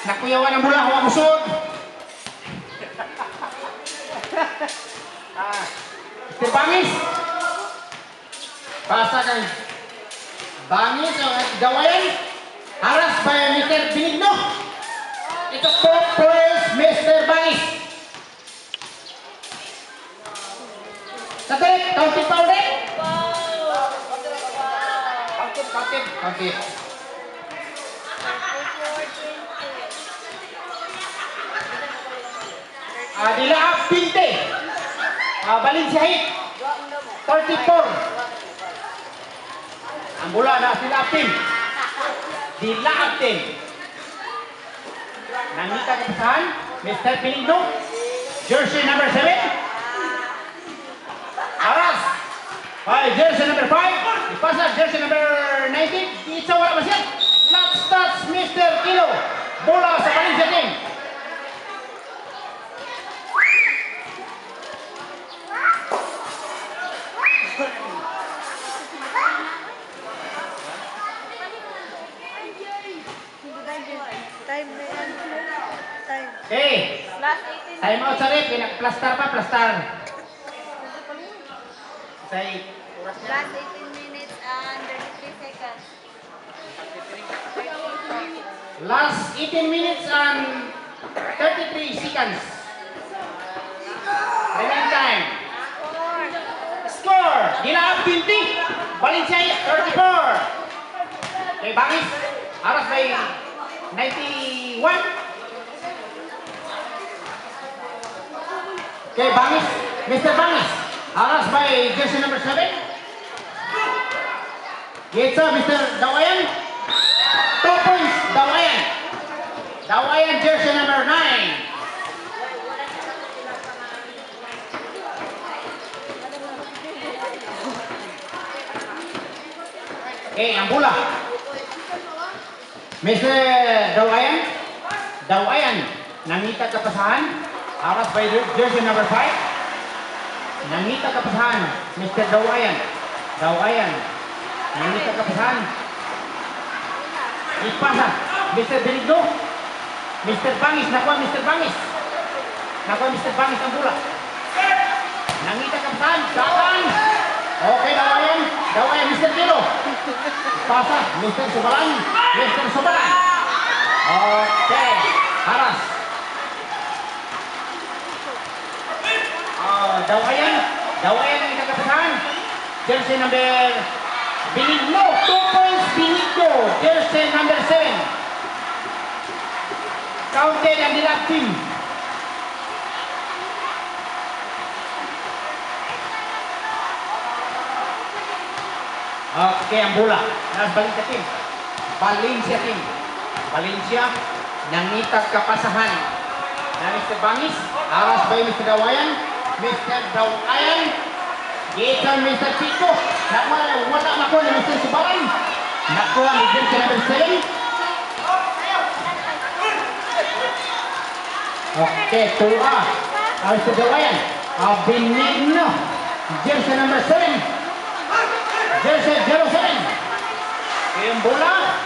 Nakuyawan ang bola, huwag musod. Mr. Bangis. Pasa kay Bangis ang gawain. Haras by Mr. Benigno. Ito top place Mr. Bangis. Satelit, counted pa ulit. Counted. Dilaab Pinte. Valencia hit. 34. Ang bola na Dilaab team. Dilaab team. Nangita kapasahan Mr. Benigno. Jersey number 7. Aras. Jersey number 5. Ipasa jersey number 19. Isa wala masyan. Last touch Mr. Kilo. Bola sa Valencia team. Okay. Time out sa rep. Pinag-plaster pa, plaster. Say, Last 18 minutes and 33 seconds. last 18 minutes and 33 seconds. Remaining time. Score! Dilaab 20. Valencia 34. Okay, Bangis. Aras by 91. Okay, Bangis. Mr. Bangis. Aras by jersey number 7. Yes, Mr. Dawayan. 2 points, Dawayan. Dawayan, jersey number 9. Okay, ang bola. Mr. Dawayan. Dawayan. Nangita kapasahan. Aras by jersey number 5. Nangita kapasahan. Mr. Dawayan. Dawayan. Nangita kapasahan. Ipasa. Mr. Benigno. Mr. Bangis. Nakuha Mr. Bangis. Nakuha Mr. Bangis ang bola. Nangita kapasahan. Dawan. Okay, Dawayan. Dawayan, Mr. Kilo. Ipasa. Mr. Subalan. Mr. Subalan. Okay. Haras. Dawayan. Dawayan ang ikakapasahan. Jersey number Benigno. 2 points Benigno. Jersey number 7. Counted ang Dilaab team. Okay, ang bola. Nasa Valencia team. Valencia team. Valencia. Nangitag kapasahan. Na Mr. Bangis. Aras by Mr. Dawayan. Mr. Dawayan. Gitan Mr. Chico. Wala nakuha ni Mr. Subaran. Nakuha ni jersey number 7. Okay, tuwa. Mr. Dawayan. Benigno. Jersey number 7. Jersey 07. Yung bola.